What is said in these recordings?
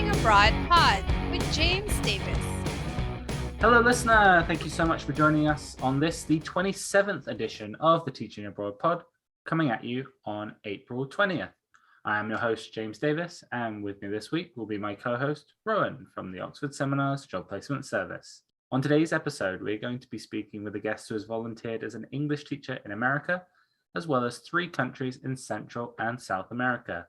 Abroad Pod with James Davis. Hello, listener. Thank you so much for joining us on this, the 27th edition of the Teaching Abroad Pod, coming at you on April 20th. I am your host, James Davis, and with me this week will be my co-host, Rowan, from the Oxford Seminars Job Placement Service. On today's episode, we're going to be speaking with a guest who has volunteered as an English teacher in America, as well as 3 countries in Central and South America.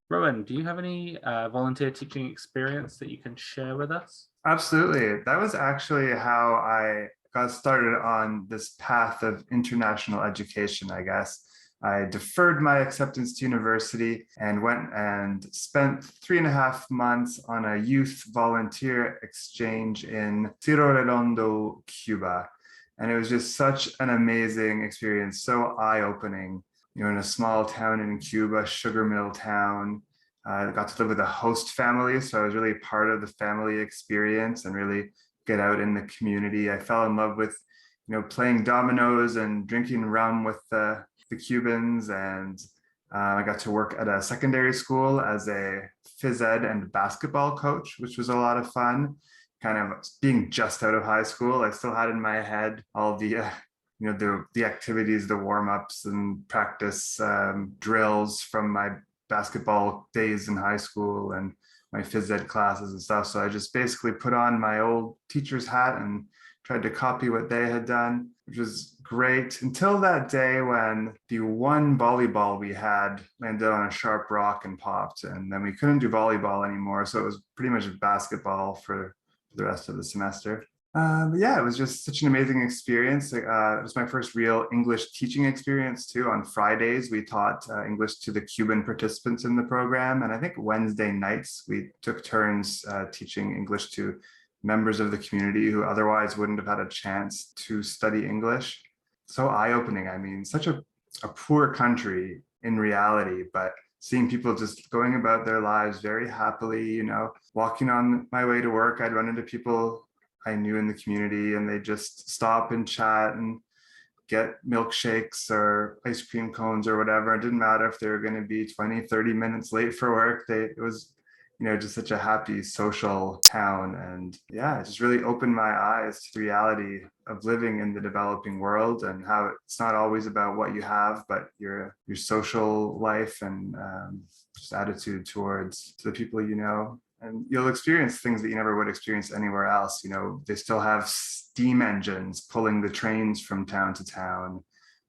Rowan, do you have any volunteer teaching experience that you can share with us? Absolutely. That was actually how I got started on this path of international education, I guess. I deferred my acceptance to university and went and spent 3.5 months on a youth volunteer exchange in Cerro Redondo, Cuba. And it was just such an amazing experience, so eye-opening. You know, in a small town in Cuba, sugar mill town. I got to live with a host family, so I was really part of the family experience and really get out in the community. I fell in love with, playing dominoes and drinking rum with the Cubans, and I got to work at a secondary school as a phys ed and basketball coach, which was a lot of fun. Kind of being just out of high school, I still had in my head all the the activities, the warm-ups and practice drills from my basketball days in high school and my phys ed classes and stuff. So I just basically put on my old teacher's hat and tried to copy what they had done, which was great until that day when the one volleyball we had landed on a sharp rock and popped, and then we couldn't do volleyball anymore. So it was pretty much basketball for the rest of the semester. But yeah, it was just such an amazing experience. It was my first real English teaching experience too. On Fridays, we taught English to the Cuban participants in the program. And I think Wednesday nights, we took turns teaching English to members of the community who otherwise wouldn't have had a chance to study English. So eye-opening. I mean, such a poor country in reality, but seeing people just going about their lives very happily, walking on my way to work, I'd run into people I knew in the community, and they just stop and chat and get milkshakes or ice cream cones or whatever. It didn't matter if they were going to be 20, 30 minutes late for work. It was, just such a happy social town. And yeah, it just really opened my eyes to the reality of living in the developing world and how it's not always about what you have, but your social life and just attitude towards the people you know. And you'll experience things that you never would experience anywhere else. They still have steam engines pulling the trains from town to town,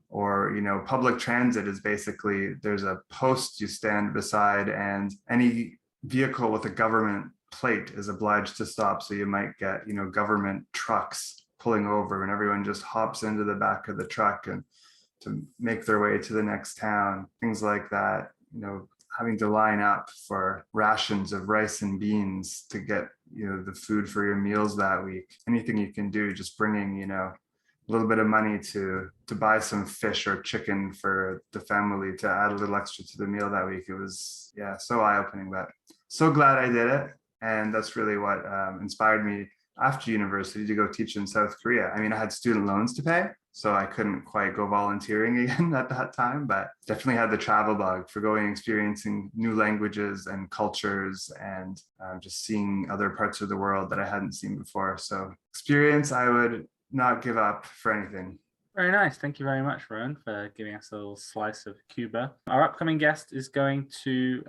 or, public transit is basically, there's a post you stand beside and any vehicle with a government plate is obliged to stop. So you might get, government trucks pulling over and everyone just hops into the back of the truck and to make their way to the next town, things like that, having to line up for rations of rice and beans to get, the food for your meals that week. Anything you can do, just bringing, a little bit of money to buy some fish or chicken for the family to add a little extra to the meal that week. It was, so eye-opening, but so glad I did it. And that's really what inspired me after university to go teach in South Korea. I mean, I had student loans to pay, so I couldn't quite go volunteering again at that time, but definitely had the travel bug for going, experiencing new languages and cultures and just seeing other parts of the world that I hadn't seen before. So experience I would not give up for anything. Very nice. Thank you very much, Rowan, for giving us a little slice of Cuba. Our upcoming guest is going to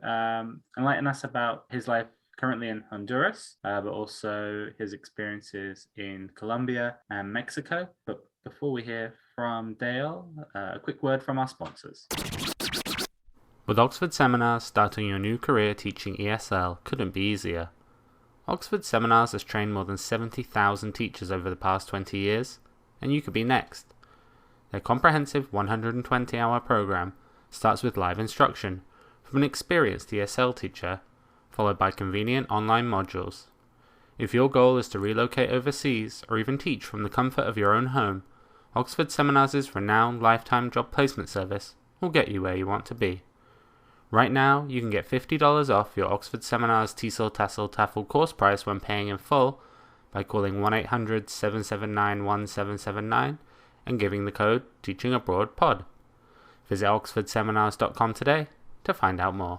enlighten us about his life currently in Honduras, but also his experiences in Colombia and Mexico. But before we hear from Dale, a quick word from our sponsors. With Oxford Seminars, starting your new career teaching ESL couldn't be easier. Oxford Seminars has trained more than 70,000 teachers over the past 20 years, and you could be next. Their comprehensive 120-hour program starts with live instruction from an experienced ESL teacher, followed by convenient online modules. If your goal is to relocate overseas or even teach from the comfort of your own home, Oxford Seminars' renowned lifetime job placement service will get you where you want to be. Right now, you can get $50 off your Oxford Seminars TESOL TESOL TEFL course price when paying in full by calling 1-800-779-1779 and giving the code TEACHINGABROADPOD. Visit oxfordseminars.com today to find out more.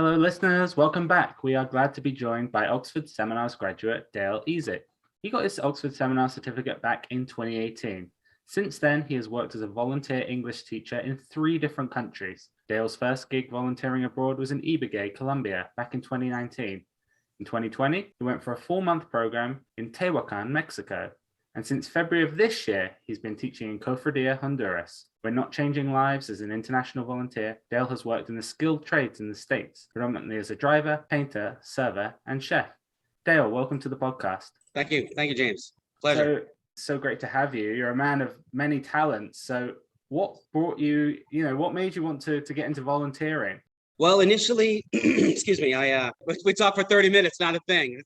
Hello, listeners. Welcome back. We are glad to be joined by Oxford Seminars graduate Dale Ezyk. He got his Oxford Seminar certificate back in 2018. Since then, he has worked as a volunteer English teacher in 3 different countries. Dale's first gig volunteering abroad was in Ibague, Colombia, back in 2019. In 2020, he went for a 4-month program in Tehuacan, Mexico. And since February of this year, he's been teaching in Cofradia, Honduras. We're not changing lives as an international volunteer. Dale has worked in the skilled trades in the States, predominantly as a driver, painter, server, and chef. Dale, welcome to the podcast. Thank you. Thank you, James. Pleasure. So great to have you. You're a man of many talents. So what brought you, what made you want to get into volunteering? Well, initially, excuse me, we talk for 30 minutes, not a thing.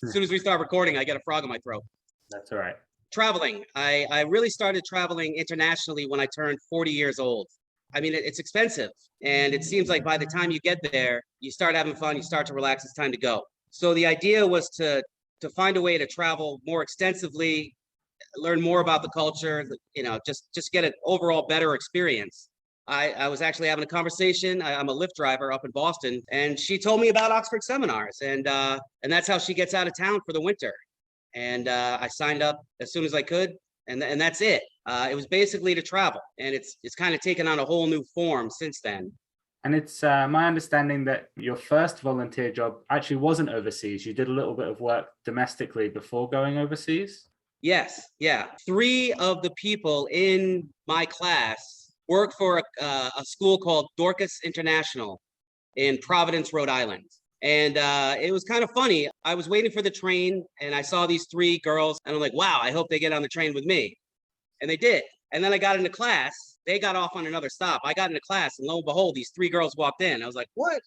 As soon as we start recording, I get a frog in my throat. That's all right. Traveling. I really started traveling internationally when I turned 40 years old. I mean, it's expensive. And it seems like by the time you get there, you start having fun, you start to relax, it's time to go. So the idea was to find a way to travel more extensively, learn more about the culture, just get an overall better experience. I was actually having a conversation. I'm a Lyft driver up in Boston, and she told me about Oxford Seminars, and that's how she gets out of town for the winter. And I signed up as soon as I could, and that's it. It was basically to travel, and it's kind of taken on a whole new form since then. And it's my understanding that your first volunteer job actually wasn't overseas. You did a little bit of work domestically before going overseas. Yes, yeah. 3 of the people in my class work for a school called Dorcas International in Providence, Rhode Island. And it was kind of funny. I was waiting for the train and I saw these 3 girls and I'm like, wow, I hope they get on the train with me. And they did. And then I got into class. They got off on another stop. I got into class and lo and behold, these 3 girls walked in. I was like, what?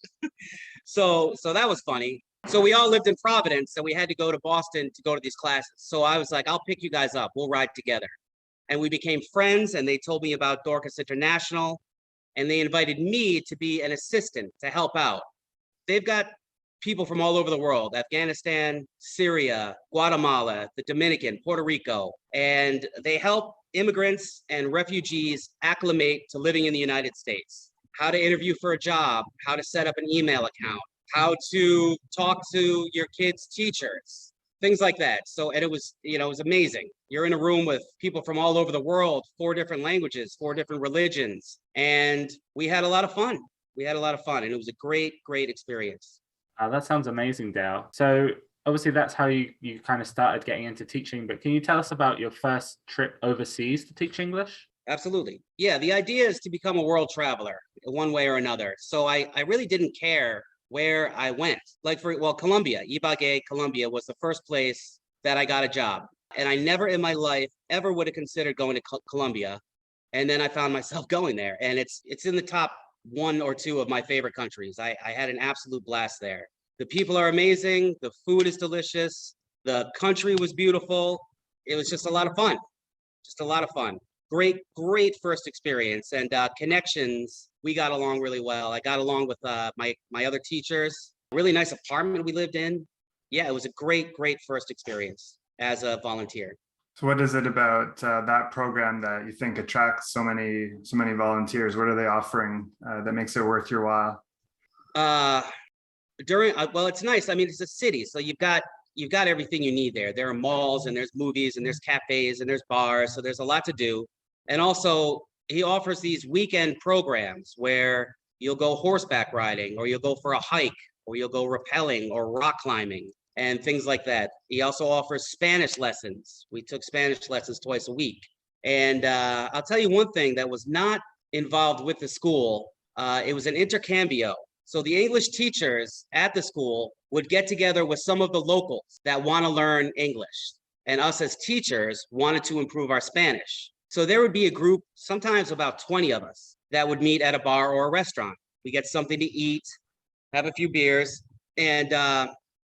So that was funny. So we all lived in Providence and we had to go to Boston to go to these classes. So I was like, I'll pick you guys up. We'll ride together. And we became friends and they told me about Dorcas International and they invited me to be an assistant to help out. They've got people from all over the world, Afghanistan, Syria, Guatemala, the Dominican, Puerto Rico, and they help immigrants and refugees acclimate to living in the United States. How to interview for a job, how to set up an email account, how to talk to your kids' teachers, things like that. So, and it was amazing. You're in a room with people from all over the world, 4 different languages, 4 different religions. And we had a lot of fun. And it was a great, great experience. That sounds amazing, Dale. So obviously that's how you kind of started getting into teaching, but can you tell us about your first trip overseas to teach English? Absolutely. Yeah, the idea is to become a world traveler one way or another. So I really didn't care where I went. Like Colombia, Ibague, Colombia was the first place that I got a job. And I never in my life ever would have considered going to Colombia. And then I found myself going there. And it's in the top 1 or 2 of my favorite countries. I had an absolute blast there. The people are amazing. The food is delicious. The country was beautiful. It was just a lot of fun. Great, great first experience and connections. We got along really well. I got along with my other teachers. Really nice apartment we lived in. Yeah, it was a great, great first experience as a volunteer. So what is it about that program that you think attracts so many volunteers? What are they offering that makes it worth your while? It's nice. I mean, it's a city, so you've got everything you need there. There are malls and there's movies and there's cafes and there's bars, so there's a lot to do. And also, he offers these weekend programs where you'll go horseback riding, or you'll go for a hike, or you'll go rappelling or rock climbing, and things like that. He also offers Spanish lessons. We took Spanish lessons twice a week. And I'll tell you one thing that was not involved with the school. It was an intercambio. So the English teachers at the school would get together with some of the locals that want to learn English. And us as teachers wanted to improve our Spanish. So there would be a group, sometimes about 20 of us, that would meet at a bar or a restaurant. We get something to eat, have a few beers, and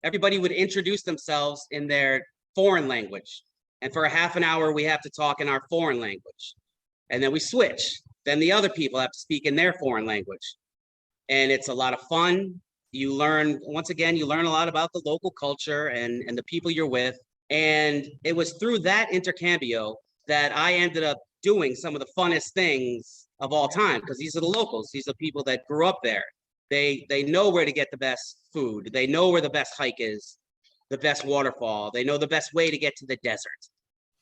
everybody would introduce themselves in their foreign language. And for a half an hour, we have to talk in our foreign language. And then we switch. Then the other people have to speak in their foreign language. And it's a lot of fun. You learn a lot about the local culture and the people you're with. And it was through that intercambio that I ended up doing some of the funnest things of all time, because these are the locals. These are people that grew up there. They know where to get the best food. They know where the best hike is, the best waterfall. They know the best way to get to the desert.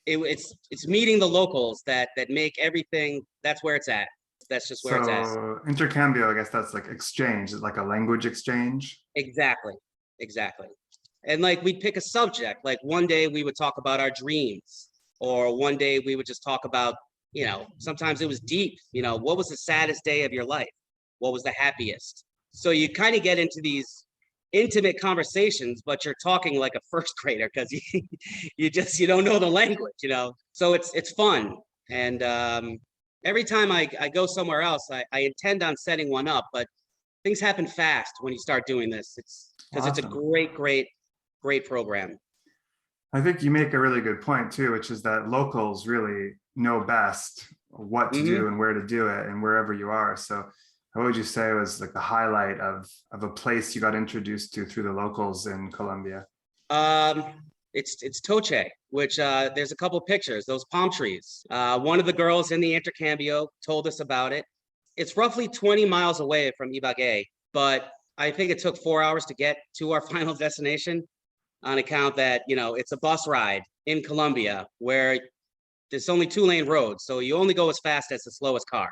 It's meeting the locals that make everything. That's where it's at. That's just where it's at. So intercambio, I guess that's like exchange. It's like a language exchange. Exactly. And like we'd pick a subject. Like one day we would talk about our dreams, or one day we would just talk about, sometimes it was deep. What was the saddest day of your life? What was the happiest? So you kind of get into these intimate conversations, but you're talking like a first grader because you don't know the language, So it's fun. And every time I go somewhere else, I intend on setting one up, but things happen fast when you start doing this. It's because It's a great program. I think you make a really good point too, which is that locals really know best what to do and where to do it and wherever you are. So what would you say was like the highlight of a place you got introduced to through the locals in Colombia? It's Toche, which there's a couple pictures, those palm trees. One of the girls in the intercambio told us about it. It's roughly 20 miles away from Ibague, but I think it took 4 hours to get to our final destination on account that, it's a bus ride in Colombia where there's only 2-lane roads. So you only go as fast as the slowest car.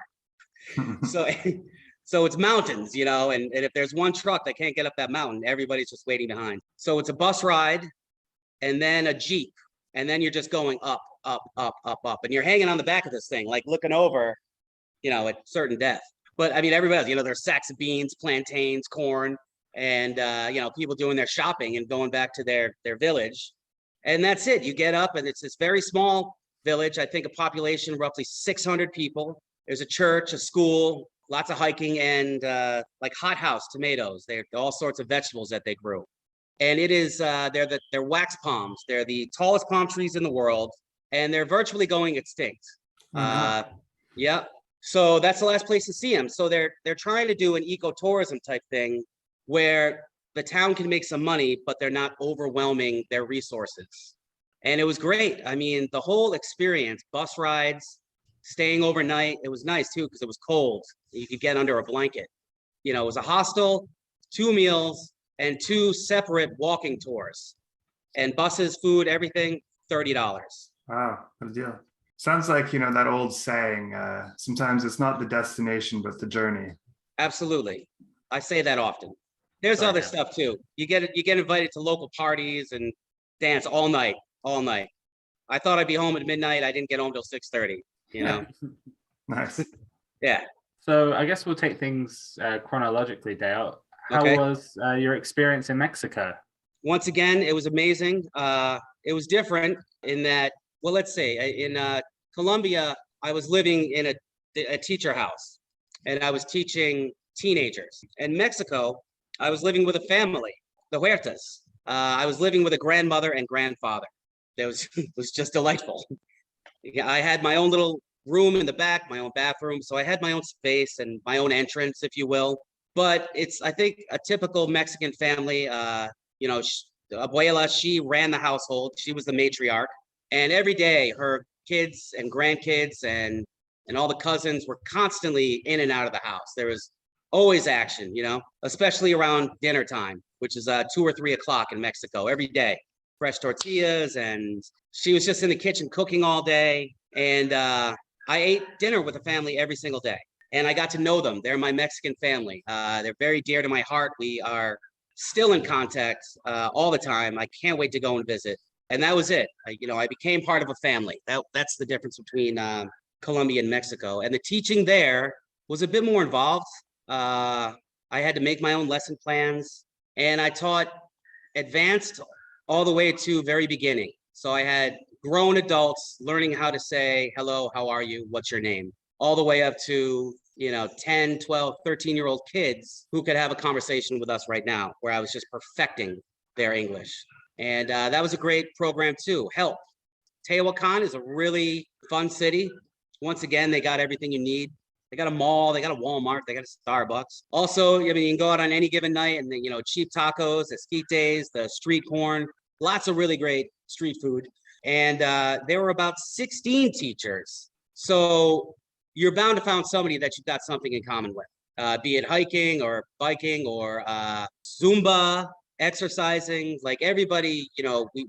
So it's mountains, and if there's one truck that can't get up that mountain, everybody's just waiting behind. So it's a bus ride and then a Jeep. And then you're just going up, up, up, up, up. And you're hanging on the back of this thing, like looking over, at certain death. But I mean, everybody else, there's sacks of beans, plantains, corn, and, people doing their shopping and going back to their village. And that's it. You get up and it's this very small village. I think a population roughly 600 people. There's a church, a school, lots of hiking, and like hothouse tomatoes. They're all sorts of vegetables that they grew. And it is, they're wax palms. They're the tallest palm trees in the world, and they're virtually going extinct. Yeah. So that's the last place to see them. So they're trying to do an ecotourism type thing where the town can make some money, but they're not overwhelming their resources. And it was great. I mean, the whole experience, bus rides, staying overnight. It was nice too, because it was cold. You could get under a blanket. It was a hostel, 2 meals, and 2 separate walking tours. And buses, food, everything, $30. Wow, good deal. Sounds like, that old saying, sometimes it's not the destination, but the journey. Absolutely. I say that often. There's other stuff too. You get invited to local parties and dance all night. I thought I'd be home at midnight. I didn't get home till 6:30. Nice. Yeah. So I guess we'll take things chronologically, Dale. How was your experience in Mexico? Once again, it was amazing. It was different in that, well, let's say in Colombia, I was living in a teacher house and I was teaching teenagers. In Mexico, I was living with a family, the Huertas. I was living with a grandmother and grandfather. It was just delightful. I had my own little room in the back, my own bathroom. So I had my own space and my own entrance, if you will. But it's, I think, a typical Mexican family. Abuela, she ran the household. She was the matriarch. And every day, her kids and grandkids and all the cousins were constantly in and out of the house. There was always action, especially around dinner time, which is 2 or 3 o'clock in Mexico every day. Fresh tortillas, and she was just in the kitchen cooking all day. And I ate dinner with the family every single day. And I got to know them. They're my Mexican family. They're very dear to my heart. We are still in contact all the time. I can't wait to go and visit. And that was it. I became part of a family. That's the difference between Colombia and Mexico. And the teaching there was a bit more involved. I had to make my own lesson plans, and I taught advanced all the way to very beginning. So I had grown adults learning how to say, hello, how are you? What's your name? All the way up to, 10, 12, 13-year-old kids who could have a conversation with us right now, where I was just perfecting their English. And that was a great program too. Help. Tehuacan is a really fun city. Once again, they got everything you need. They got a mall, they got a Walmart, they got a Starbucks. Also, you can go out on any given night and cheap tacos, esquites, the street corn, lots of really great street food. And there were about 16 teachers. So you're bound to find somebody that you've got something in common with. be it hiking or biking or Zumba, exercising. Like everybody,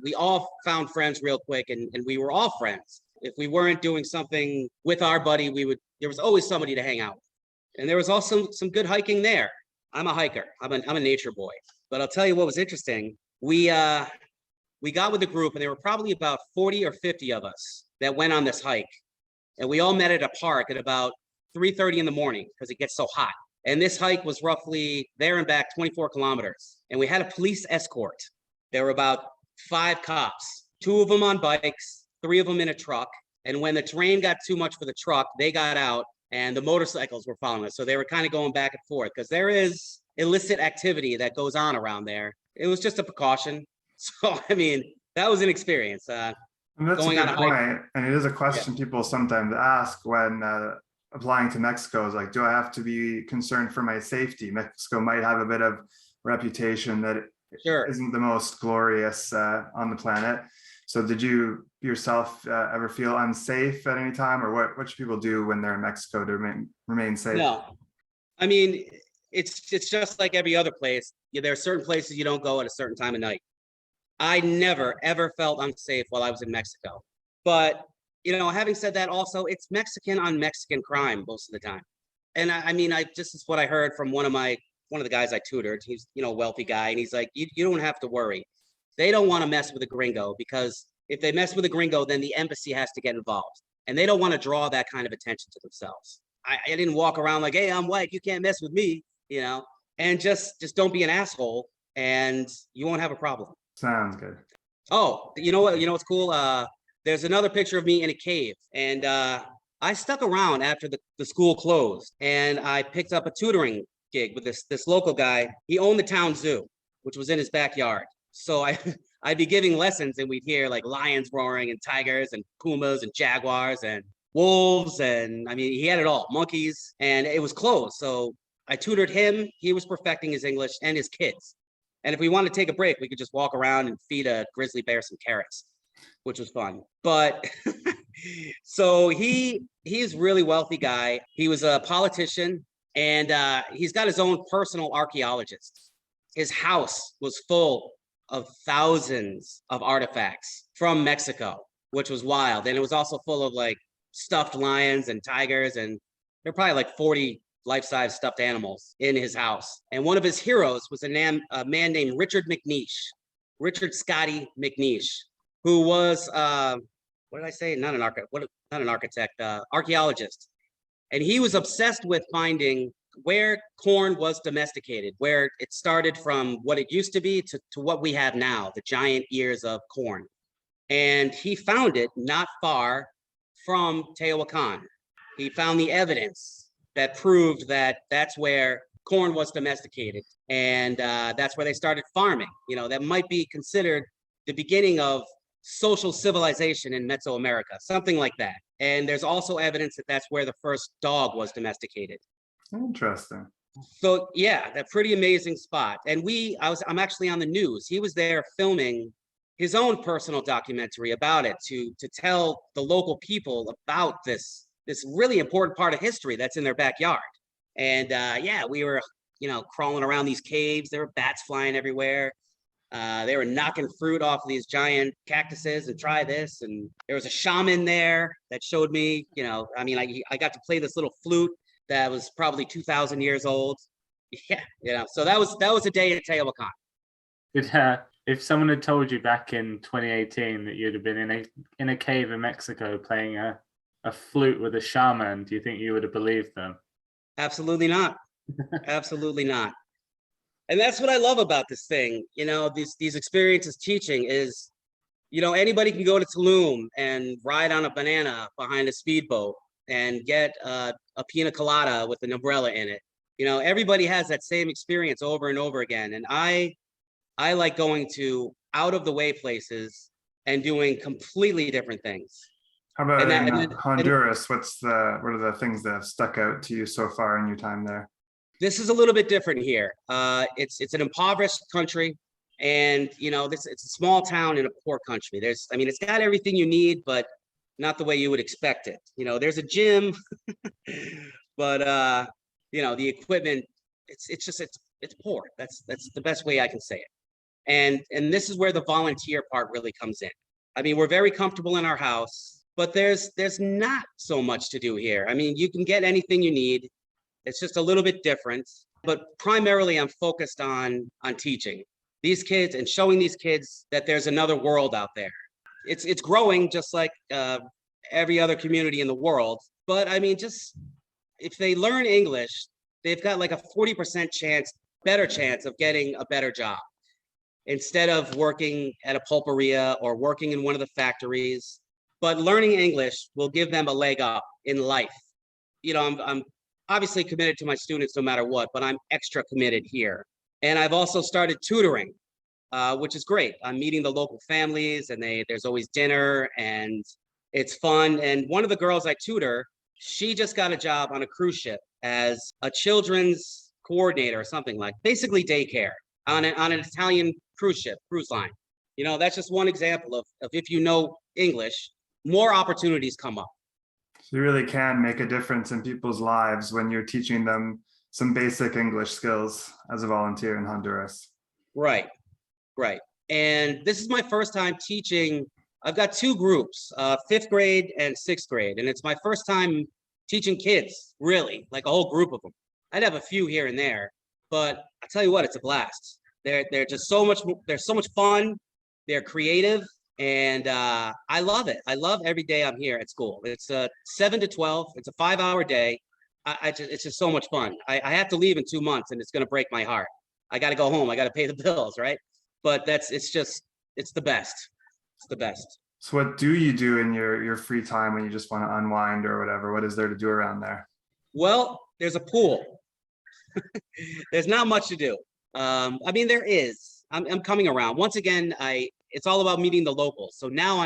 we all found friends real quick, and we were all friends. If we weren't doing something with our buddy, there was always somebody to hang out with. And there was also some good hiking there. I'm a hiker. I'm a nature boy. But I'll tell you what was interesting. We got with a group, and there were probably about 40 or 50 of us that went on this hike. And we all met at a park at about 3:30 in the morning because it gets so hot. And this hike was roughly there and back 24 kilometers. And we had a police escort. There were about 5 cops, 2 of them on bikes, 3 of them in a truck. And when the terrain got too much for the truck, they got out and the motorcycles were following us. So they were kind of going back and forth because there is illicit activity that goes on around there. It was just a precaution. So, I mean, that was an experience. And that's a good point. And it is a question people sometimes ask when applying to Mexico is like, do I have to be concerned for my safety? Mexico might have a bit of reputation that isn't the most glorious on the planet. So did you yourself ever feel unsafe at any time, or what should people do when they're in Mexico to remain safe? No, I mean, it's just like every other place. There are certain places you don't go at a certain time of night. I never, ever felt unsafe while I was in Mexico. But, having said that, also, it's Mexican on Mexican crime most of the time. And I mean, this is what I heard from one of the guys I tutored. He's, a wealthy guy. And he's like, you don't have to worry. They don't want to mess with a gringo, because if they mess with a gringo, then the embassy has to get involved. And they don't want to draw that kind of attention to themselves. I didn't walk around like, hey, I'm white, you can't mess with me, and just don't be an asshole and you won't have a problem. Sounds good. Oh, you know what? What's cool? There's another picture of me in a cave, and I stuck around after the school closed, and I picked up a tutoring gig with this local guy. He owned the town zoo, which was in his backyard. So I'd be giving lessons, and we'd hear like lions roaring and tigers and pumas and jaguars and wolves, and I mean, he had it all, monkeys, and it was closed. So I tutored him. He was perfecting his English, and his kids. And if we wanted to take a break, we could just walk around and feed a grizzly bear some carrots, which was fun. But so he's a really wealthy guy. He was a politician, and he's got his own personal archaeologist. His house was full of thousands of artifacts from Mexico, which was wild. And it was also full of like stuffed lions and tigers, and there were probably like 40 life-size stuffed animals in his house. And one of his heroes was a man named Richard Scotty McNeish, who was what did I say? Not an architect, archaeologist. And he was obsessed with finding where corn was domesticated, where it started from what it used to be to what we have now, the giant ears of corn. And he found it not far from Tehuacan. He found the evidence that proved that that's where corn was domesticated, and that's where they started farming. That might be considered the beginning of social civilization in Mesoamerica, something like that. And there's also evidence that that's where the first dog was domesticated. Interesting. So yeah, that pretty amazing spot. And I'm actually on the news. He was there filming his own personal documentary about it to tell the local people about this really important part of history that's in their backyard. And we were, crawling around these caves. There were bats flying everywhere. They were knocking fruit off of these giant cactuses and try this. And there was a shaman there that showed me, I got to play this little flute that was probably 2,000 years old. Yeah, so that was a day at Tehuacan. If someone had told you back in 2018 that you'd have been in a cave in Mexico playing a flute with a shaman, do you think you would have believed them? Absolutely not. Absolutely not. And that's what I love about this thing. These experiences teaching is, anybody can go to Tulum and ride on a banana behind a speedboat and get a pina colada with an umbrella in it. Everybody has that same experience over and over again. And I like going to out of the way places and doing completely different things. How about in Honduras? What are the things that have stuck out to you so far in your time there? This is a little bit different here. It's an impoverished country, and it's a small town in a poor country. It's got everything you need, but not the way you would expect it. There's a gym, but the equipment, it's poor. That's the best way I can say it. And this is where the volunteer part really comes in. I mean, we're very comfortable in our house, but there's not so much to do here. I mean, you can get anything you need. It's just a little bit different, but primarily I'm focused on teaching these kids and showing these kids that there's another world out there. It's growing just like every other community in the world. But I mean, just if they learn English, they've got like a 40% better chance of getting a better job instead of working at a pulperia or working in one of the factories. But learning English will give them a leg up in life. I'm obviously committed to my students no matter what, but I'm extra committed here. And I've also started tutoring, which is great. I'm meeting the local families, and there's always dinner, and it's fun. And one of the girls I tutor, she just got a job on a cruise ship as a children's coordinator or something, like basically daycare on an Italian cruise line. That's just one example of if you know English, more opportunities come up. So you really can make a difference in people's lives when you're teaching them some basic English skills as a volunteer in Honduras. Right. And this is my first time teaching. I've got two groups, 5th grade and 6th grade. And it's my first time teaching kids, really, like a whole group of them. I'd have a few here and there, but I tell you what, it's a blast. They're just so much fun. They're creative. And I love it. I love every day I'm here at school. It's 7 to 12. It's a 5-hour day. It's just so much fun. I have to leave in 2 months, and it's going to break my heart. I got to go home. I got to pay the bills, right? But it's the best. It's the best. So what do you do in your free time when you just want to unwind or whatever? What is there to do around there? Well, there's a pool. There's not much to do. I mean, there is. I'm coming around. Once again, it's all about meeting the locals. So now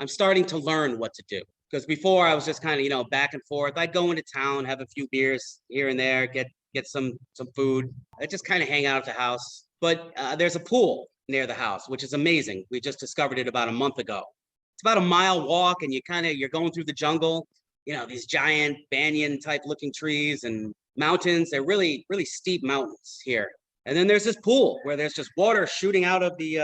I'm starting to learn what to do. Because before I was just kind of, back and forth. I'd go into town, have a few beers here and there, get some food. I just kind of hang out at the house. But there's a pool near the house, which is amazing. We just discovered it about a month ago. It's about a mile walk, and you're going through the jungle. These giant banyan type looking trees and mountains. They're really, really steep mountains here. And then there's this pool where there's just water shooting out of these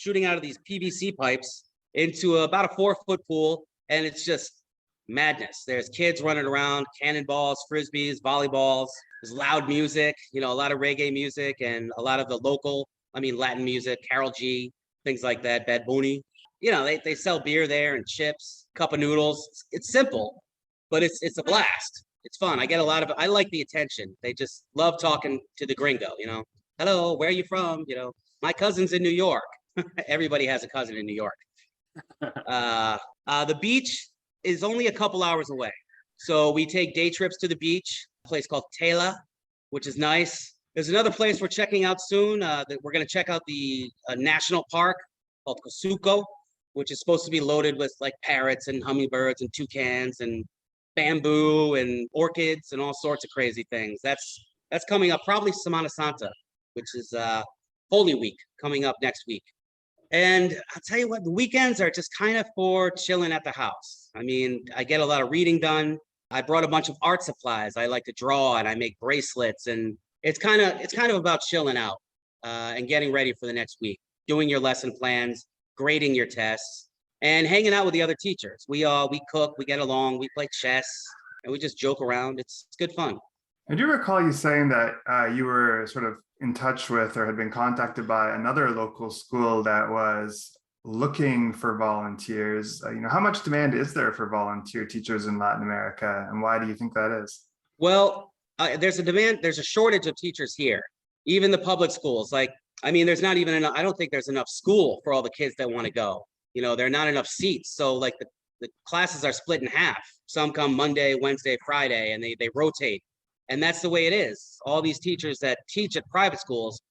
PVC pipes into about a 4-foot pool. And it's just madness. There's kids running around, cannonballs, frisbees, volleyballs. There's loud music, a lot of reggae music and a lot of the Latin music, Karol G, things like that, Bad Bunny. They sell beer there and chips, cup of noodles. It's simple, but it's a blast. It's fun. I get a lot of it. I like the attention. They just love talking to the gringo, Hello, where are you from? My cousin's in New York. Everybody has a cousin in New York. The beach is only a couple hours away. So we take day trips to the beach, a place called Tela, which is nice. There's another place we're checking out soon. That we're going to check out the national park called Cosuco, which is supposed to be loaded with like parrots and hummingbirds and toucans and bamboo and orchids and all sorts of crazy things. That's coming up, probably Semana Santa, which is Holy Week coming up next week. And I'll tell you what, the weekends are just kind of for chilling at the house. I mean, I get a lot of reading done. I brought a bunch of art supplies. I like to draw, and I make bracelets, and it's kind of about chilling out and getting ready for the next week, doing your lesson plans, grading your tests, and hanging out with the other teachers. We cook, we get along, we play chess, and we just joke around. It's good fun. I do recall you saying that you were sort of in touch with or had been contacted by another local school that was looking for volunteers. How much demand is there for volunteer teachers in Latin America, and why do you think that is? Well, there's a shortage of teachers here, even the public schools. There's not even enough. I don't think there's enough school for all the kids that want to go. There are not enough seats. So like the classes are split in half. Some come Monday, Wednesday, Friday, and they rotate. And that's the way it is. All these teachers that teach at private schools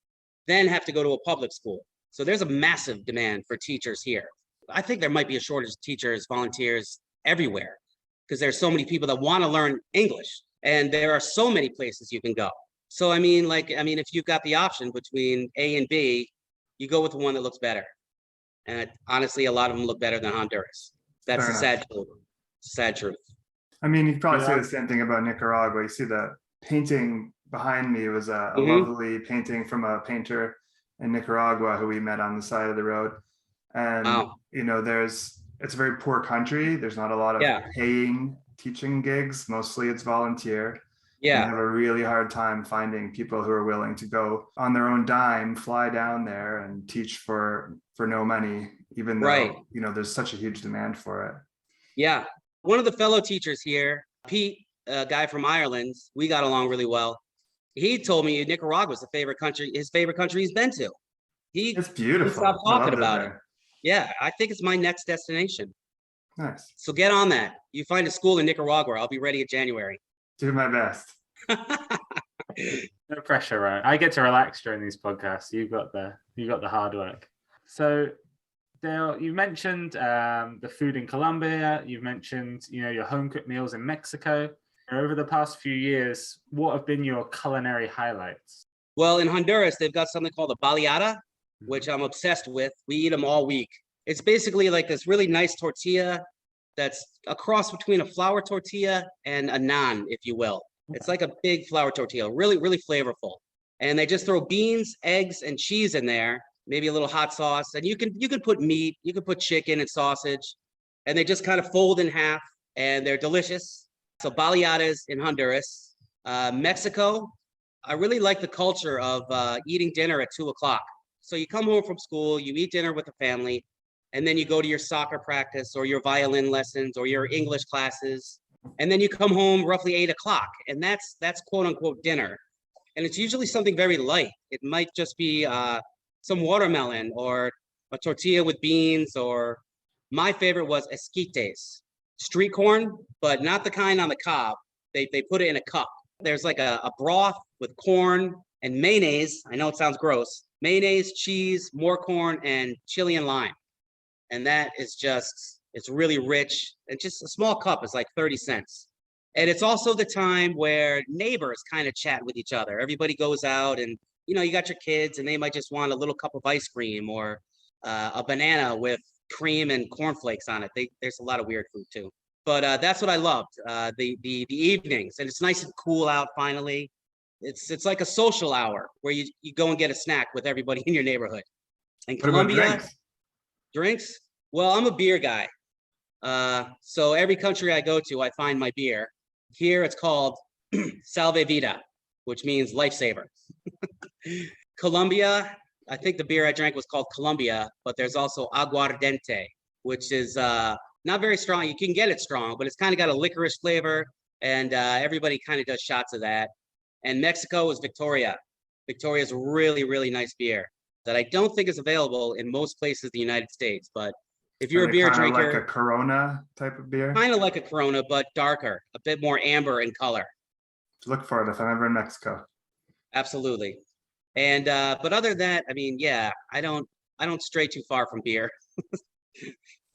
then have to go to a public school. So there's a massive demand for teachers here. I think there might be a shortage of teachers, volunteers everywhere, because there's so many people that want to learn English, and there are so many places you can go. So if you've got the option between A and B, you go with the one that looks better. And honestly, a lot of them look better than Honduras. That's the sad truth. Sad truth. I mean, you probably say the same thing about Nicaragua. You see the painting behind me was a lovely painting from a painter in Nicaragua who we met on the side of the road. And, Wow. it's a very poor country. There's not a lot of Yeah. paying teaching gigs. Mostly it's volunteer. And they Yeah. have a really hard time finding people who are willing to go on their own dime, fly down there and teach for no money, even though, Right. there's such a huge demand for it. Yeah. One of the fellow teachers here, Pete, a guy from Ireland, we got along really well. He told me Nicaragua was his favorite country he's been to. It's He beautiful. stopped I talking loved it about it. there. Yeah, I think it's my next destination. Nice. So get on that. You find a school in Nicaragua, I'll be ready in January. Do my best. No pressure, right? I get to relax during these podcasts. You got the hard work. So, Dale, you mentioned the food in Colombia. You've mentioned, your home cooked meals in Mexico. Over the past few years, what have been your culinary highlights? Well, in Honduras, they've got something called a baleada, which I'm obsessed with. We eat them all week. It's basically like this really nice tortilla that's a cross between a flour tortilla and a naan, if you will. It's like a big flour tortilla, really, really flavorful. And they just throw beans, eggs, and cheese in there, maybe a little hot sauce. And you can put meat, you can put chicken and sausage, and they just kind of fold in half, and they're delicious. So baleadas in Honduras. Mexico, I really like the culture of eating dinner at 2:00. So you come home from school, you eat dinner with the family, and then you go to your soccer practice or your violin lessons or your English classes. And then you come home roughly 8:00, and that's quote unquote dinner. And it's usually something very light. It might just be some watermelon or a tortilla with beans, or my favorite was esquites, street corn, but not the kind on the cob. They put it in a cup. There's like a broth with corn and mayonnaise. I know it sounds gross. Mayonnaise, cheese, more corn, and chili and lime. And that is just, it's really rich. And just a small cup is like 30 cents. And it's also the time where neighbors kind of chat with each other. Everybody goes out and, you got your kids and they might just want a little cup of ice cream or a banana with cream and cornflakes on it. There's a lot of weird food too. But that's what I loved, the evenings. And it's nice and cool out finally. It's like a social hour where you go and get a snack with everybody in your neighborhood. And What about Colombia, drinks? well, I'm a beer guy. So every country I go to, I find my beer. Here it's called Salve Vida, which means lifesaver. Colombia, I think the beer I drank was called Colombia, but there's also aguardiente, which is not very strong. You can get it strong, but it's kind of got a licorice flavor, and everybody kind of does shots of that. And Mexico is Victoria. Victoria is really, really nice beer that I don't think is available in most places in the United States. But if you're a beer drinker, like a Corona type of beer. kind of like a Corona, but darker, a bit more amber in color. Look for it if I'm ever in Mexico. Absolutely. And but other than that, I mean, yeah, I don't stray too far from beer.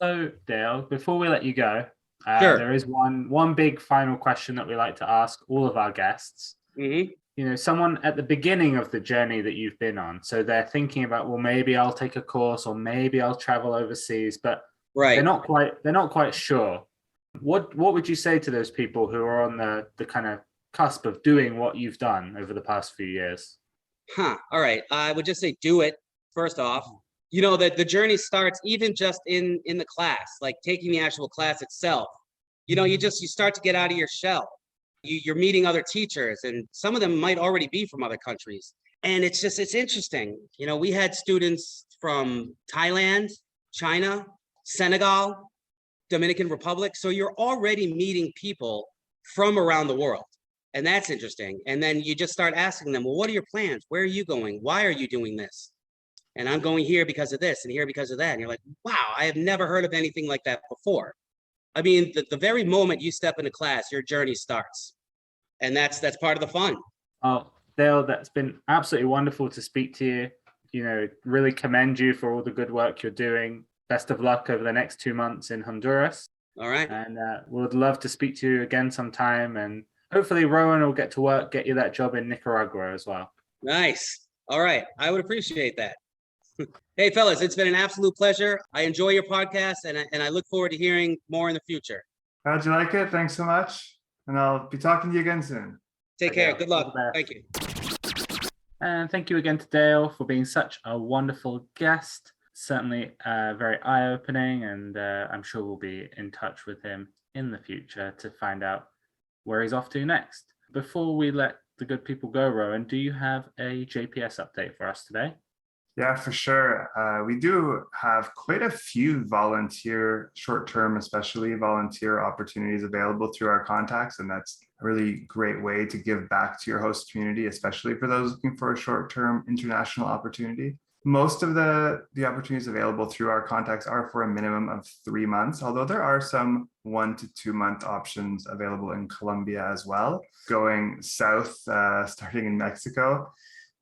So, Dale, before we let you go, Sure. there is one big final question that we like to ask all of our guests. Mm-hmm. Someone at the beginning of the journey that you've been on, so they're thinking about, well, maybe I'll take a course or maybe I'll travel overseas, but Right. they're not quite sure. What would you say to those people who are on the kind of cusp of doing what you've done over the past few years? All right. I would just say do it first off. That the journey starts even just in the class, like taking the actual class itself. You start to get out of your shell. You're meeting other teachers, and some of them might already be from other countries. And it's interesting. We had students from Thailand, China, Senegal, Dominican Republic. So you're already meeting people from around the world. And that's interesting. And then you just start asking them, well, what are your plans? Where are you going? Why are you doing this? And I'm going here because of this and here because of that. And you're like, wow, I have never heard of anything like that before. I mean, the very moment you step into class, your journey starts. And that's part of the fun. Oh, Dale, that's been absolutely wonderful to speak to you. Really commend you for all the good work you're doing. Best of luck over the next 2 months in Honduras. All right. And we'd love to speak to you again sometime. And hopefully Rowan will get to work, get you that job in Nicaragua as well. Nice. All right. I would appreciate that. Hey, fellas, it's been an absolute pleasure. I enjoy your podcast, and I look forward to hearing more in the future. How'd you like it? Thanks so much. And I'll be talking to you again soon. Take Bye, care. Dale. Good All luck. the best. Thank you. And thank you again to Dale for being such a wonderful guest. Certainly very eye-opening, and I'm sure we'll be in touch with him in the future to find out where he's off to next. Before we let the good people go, Rowan, do you have a JPS update for us today? Yeah, for sure. We do have quite a few volunteer, short-term, especially volunteer opportunities available through our contacts. And that's a really great way to give back to your host community, especially for those looking for a short-term international opportunity. Most of the opportunities available through our contacts are for a minimum of 3 months, although there are some 1 to 2 month options available in Colombia as well. Going south, starting in Mexico,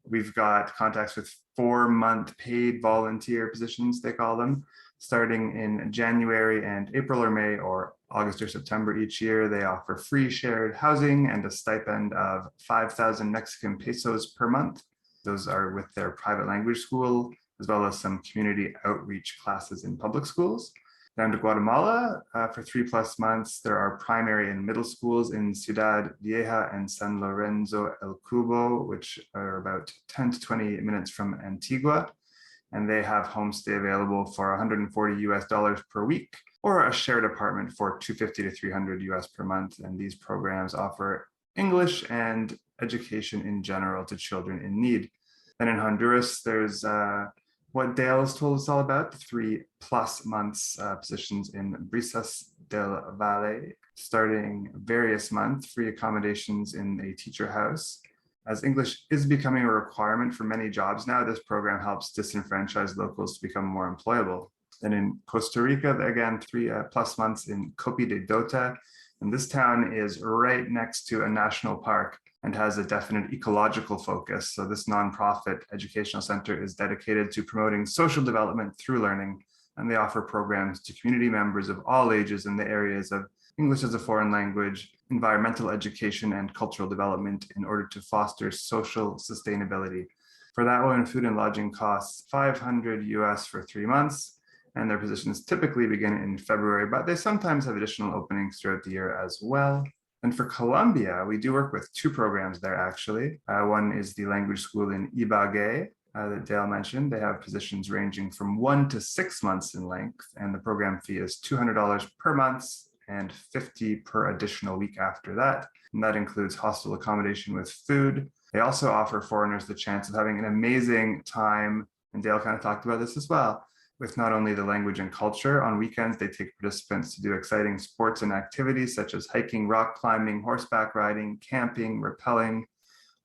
we've got contacts with 4-month paid volunteer positions, they call them, starting in January and April or May or August or September each year. They offer free shared housing and a stipend of 5,000 Mexican pesos per month. Those are with their private language school, as well as some community outreach classes in public schools. Down to Guatemala for 3+ months. There are primary and middle schools in Ciudad Vieja and San Lorenzo El Cubo, which are about 10 to 20 minutes from Antigua. And they have homestay available for $140 per week, or a shared apartment for $250 to $300 per month. And these programs offer English and education in general to children in need. Then in Honduras, there's what Dale has told us all about, the 3+ months positions in Brisas del Valle, starting various months, free accommodations in a teacher house. As English is becoming a requirement for many jobs now, this program helps disenfranchised locals to become more employable. Then in Costa Rica, again, 3+ months in Copi de Dota. And this town is right next to a national park and has a definite ecological focus. So this nonprofit educational center is dedicated to promoting social development through learning, and they offer programs to community members of all ages in the areas of English as a foreign language, environmental education, and cultural development in order to foster social sustainability. For that one, food and lodging costs $500 for 3 months, and their positions typically begin in February, but they sometimes have additional openings throughout the year as well. And for Colombia, we do work with 2 programs there, actually. One is the language school in Ibague that Dale mentioned. They have positions ranging from 1 to 6 months in length, and the program fee is $200 per month and $50 per additional week after that. And that includes hostel accommodation with food. They also offer foreigners the chance of having an amazing time, and Dale kind of talked about this as well, with not only the language and culture. On weekends, they take participants to do exciting sports and activities such as hiking, rock climbing, horseback riding, camping, rappelling,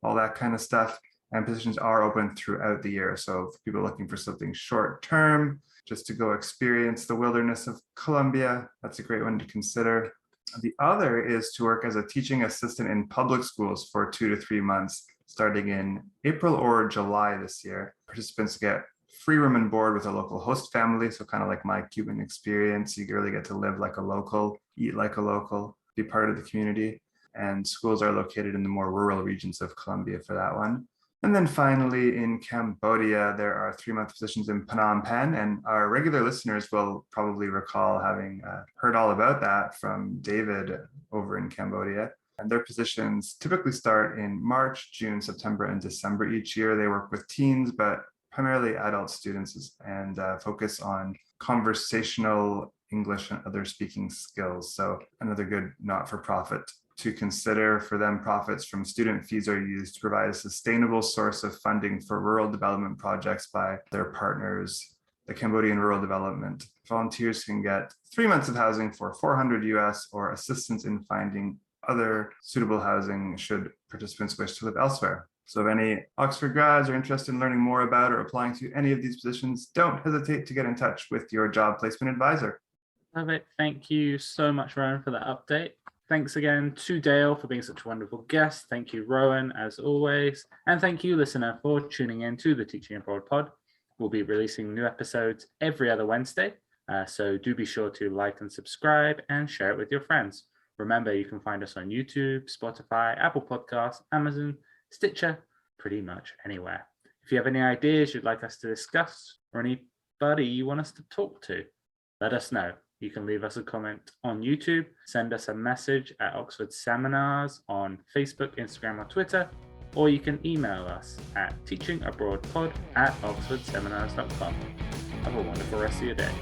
all that kind of stuff. And positions are open throughout the year. So for people looking for something short term, just to go experience the wilderness of Colombia, that's a great one to consider. The other is to work as a teaching assistant in public schools for 2 to 3 months, starting in April or July this year. Participants get free room and board with a local host family. So kind of like my Cuban experience, you really get to live like a local, eat like a local, be part of the community. And schools are located in the more rural regions of Colombia for that one. And then finally in Cambodia, there are 3-month positions in Phnom Penh, and our regular listeners will probably recall having heard all about that from David over in Cambodia. And their positions typically start in March, June, September, and December each year. They work with teens, but primarily adult students, and focus on conversational English and other speaking skills. So another good not-for-profit to consider. For them, profits from student fees are used to provide a sustainable source of funding for rural development projects by their partners, the Cambodian Rural Development. Volunteers can get 3 months of housing for $400 or assistance in finding other suitable housing should participants wish to live elsewhere. So if any Oxford grads are interested in learning more about or applying to any of these positions, don't hesitate to get in touch with your job placement advisor. Perfect. Thank you so much, Rowan, for that update. Thanks again to Dale for being such a wonderful guest. Thank you, Rowan, as always. And thank you, listener, for tuning in to the Teaching Abroad pod. We'll be releasing new episodes every other Wednesday. So do be sure to like and subscribe and share it with your friends. Remember, you can find us on YouTube, Spotify, Apple Podcasts, Amazon, Stitcher, pretty much anywhere. If you have any ideas you'd like us to discuss or anybody you want us to talk to, let us know. You can leave us a comment on YouTube, send us a message at Oxford Seminars on Facebook, Instagram, or Twitter, or you can email us at teachingabroadpod@oxfordseminars.com. Have a wonderful rest of your day.